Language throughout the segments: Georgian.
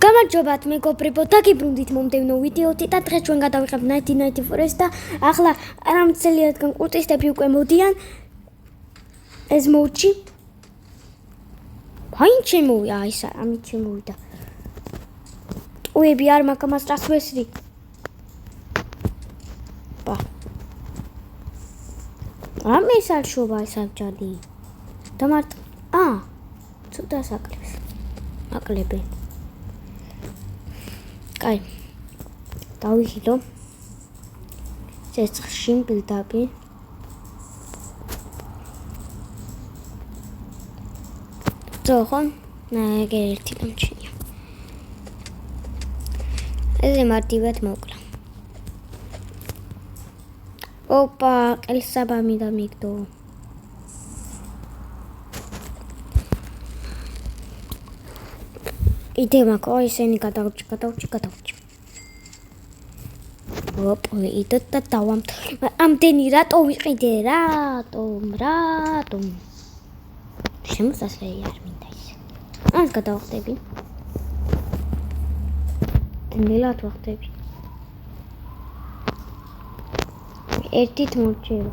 გამარჯობათ მეგობრებო, დაგიბრუნდით მომდევნო ვიდეოთი და დღეს ჩვენ გადავიღებთ 1994-ს და ახლა არამცელიადგან კულტისტები უკვე მოდიან ეს მოდში. Ფაინ შემოვიდა ეს ამით შემოვიდა. ტყუები არ მაქვს მას რასვესრი. ბა. ამე საშობა საბჭადი. დამარტ ცოტა საკლებს. აკლებენ. Კაი. დავიხილო. ცეცხლში ბილდაპი. ზოხონ, ნაგერტი დამჩნია. ეს მარტივად მოკლა. ოპა, ყელსაბამი დამიგდო. იდე მაქვს, ესენი გადავჭი. ოპ, იდე და დავამთ. ამდენი რატო ვიყიდე? რატომ? შემოსასვლელი არ მინდა ის. ამას გადავხდები. ნელად ვახდები. ერთით მორჩება.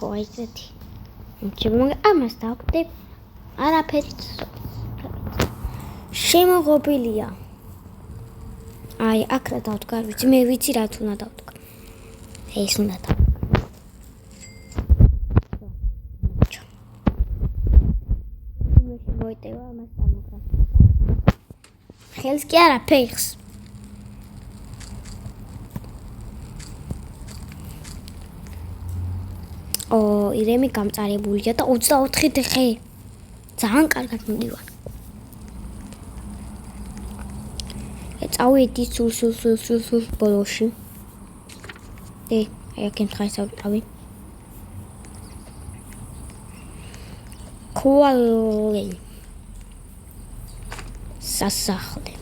ხო, ესეთი. მორჩება, მაგრამ ამას დავხდები. არაფერიც. შემოღობილია. აი, აქ რა დავდგარ, ვიცი, მე ვიცი რა უნდა დავდგარ. ეს უნდა დავდგარ. მოიტევა მას დამოგრაფა. ხელს კი არა, ფეხს. ირემი გამწარებულია და 24 დღე. ძალიან კარგად მიდივარ. წავედი სულ ბოლოში. აი აქ ხაისავტავი. კოალი. სასახლე.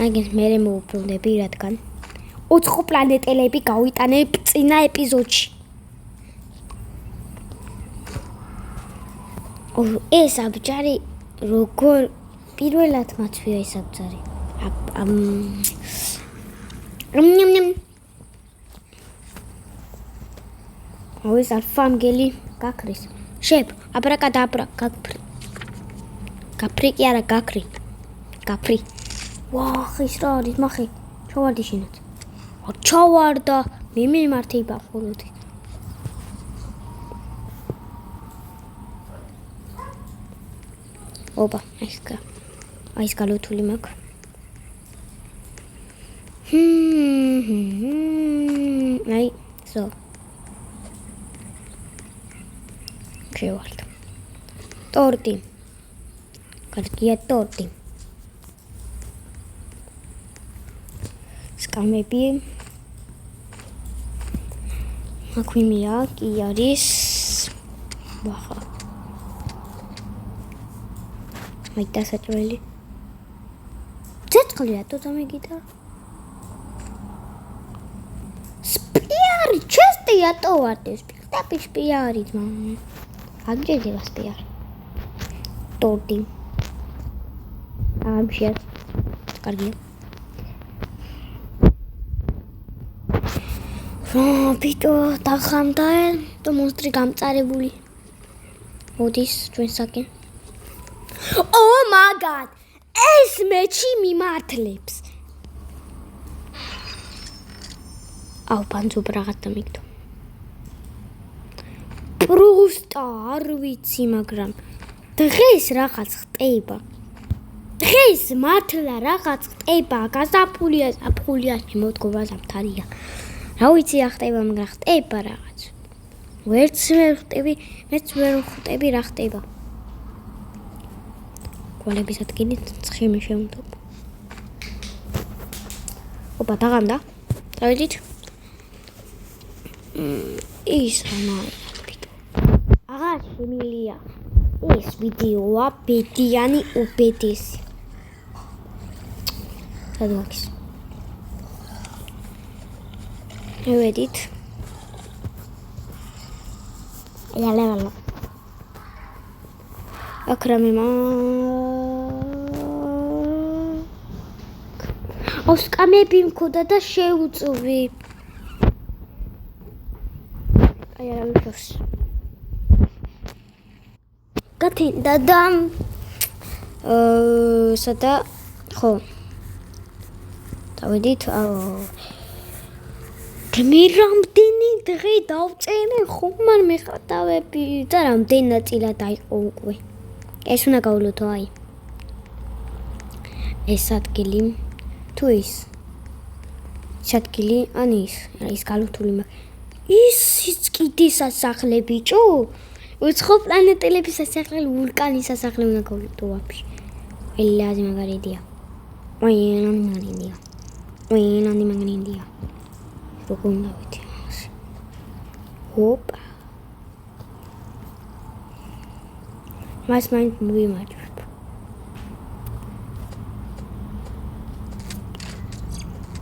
აგენ მე მოვუბრუნდები რადგან 4 პლანეტელები გავიტანებ წინა ეპიზოდში. ეს აბჯარი როგორ პირველად მათვია ეს აბჯარი. ეს ალფანგელი გაქრის. შებ, აბრაკადაბრა გაქრი. გაფრი კი არა გაქრი. გაფრი. ხის რა არის მახე? ჩავარდი შენაც. ჩავარდა, მე მიმართება ხოლოდ. ოპა, ეს გალოთული მაქვს. აი, ზო. შევარდა. ტორტი. კარგია ტორტი. სკამები. აქვიმია კი არის. ვახა. აი დასაჭრელი. ცეცხლი რატო დამეგიდა? სპიარი, ჩესტი რატო ვარდეს? სპიარი ძმა. აგჯერდება სპიარი. ტორტი. ამშია. კარგია. ბიტო დახამდა და მონსტრი გამწარებული. მოდის ჩვენსაკენ. Oh my god! ეს მეჩი მიმართლებს. აუ პანძობ რაღაც დამიგდო. პრუსტა არ ვიცი, მაგრამ დღეს რაღაც ხტება. დღეს მართლა რაღაც ხტება, გაზაფხულია, შემოდგომა ზამთარია. რა ვიცი რა ხტება, მაგრამ ხტება რაღაც. ვერც ვერ ხტები, მეც ვერ ხტები რა ხტება. კვალების ადგილით ცხიმი შემდგომ. ოპა დაღამდა. დავიდით. ის რამაია. აღარ შემილია. ეს ვიდეოა ბედიანი უბედესი. სადვაქს. მივედით. Yalla. აქ რამე ოსკამები მქონდა და შეუწვი. აი არა ვიქოს. გათენდა და სადა ხო. დავედით მე რამდენი დღე დავწერე ხომ მე ხატავები და რამდენი ნაწილად აიყო უკვე. ეს უნდა გავლოთო აი. ეს ადგილი თუ ის ადგილი ან ის გალოთული ის კიდე სასახლე ბიჭო უცხო პლანეტელების სასახლე ვულკანის სასახლე უნდა გავლოთო ვაფშე ელაზი მაგარიდია ვინანი მაგარიდია როგორ უნდა ვიცი ოპა მას მაინც მივიმარჯვებ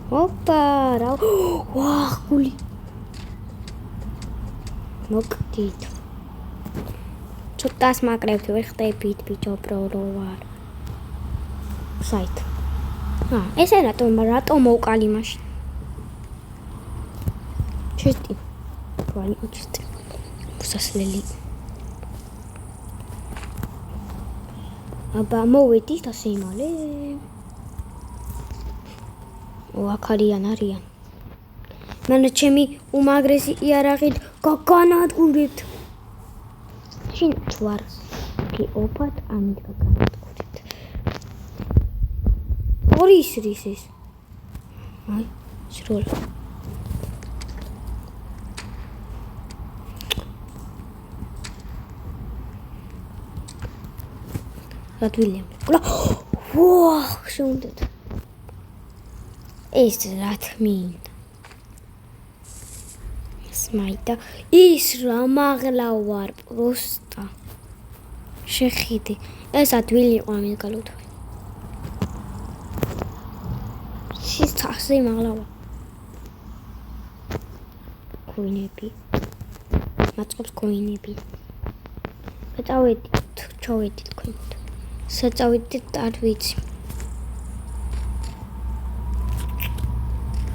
ოპა რა ვაჰ გული მოკდით ცოტას მაკრებთ ვერ ხდებით ბიჭო პრო ვარ საით ესე რატომ მოვკალი მაშინ ჩისტი ვალი ჩისტი მოსასლელი აბა მოვედით ასე მალე აქარიან არიან მანდა ჩემი უმაგრესი იარაღით გაგანადგურეთ შინ ვარ გიოფათ ამით გაგანადგურეთ ორი ისრისის აი სრულ რატვილემ ვაჰ შეუნდეთ ეს რა თმინდა სმაიდა ის რა მაღლა ვარ პროსტა შეხედე ეს ადვილი იყო ამით გალოთვე ის თახზე მაღლა ვარ კოინები მაწყობს კოინები გადავედით ჩავედით თქვენთ საწავედით არ ვიცი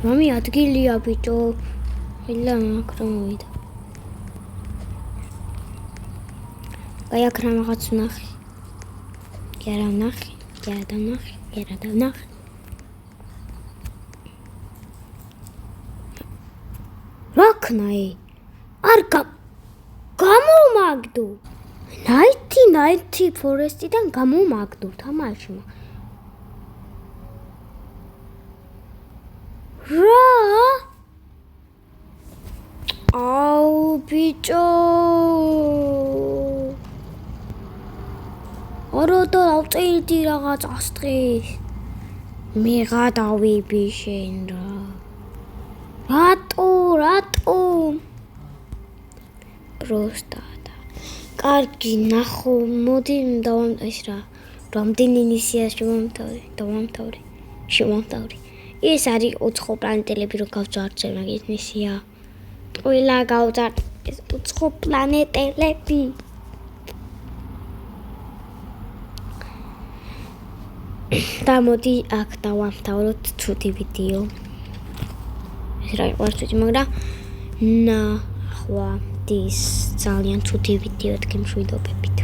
მამი ადგილია ბიჭო ვილა მაკრო მოვიდა აი აქ რაღაც ვნახე გერა ვნახე რაკნაი არ გამომაგდო ნაითი ფორესტიდან გამომაგდო თამაშმა რა აუ ბიჭო არა და ავწერდი რაღაც ასტრის მე გადავიბი შენ რატო პროსტა კარგი ნახო მოდი დავამტავის რა რამდენი ნისია შევამთავრე ეს არის უცხო პლანეტელები რო გავწარწე მაგის ნისია ყველა გავწარ ეს უცხო პლანეტელები და მოდი აქ დავამთავროთ ცუდი ვიდეო ეს რა იყო ცუდი მაგრამ ნახვა დის ძალიან ცუდი ვიდეო თქვენ მშვიდობებით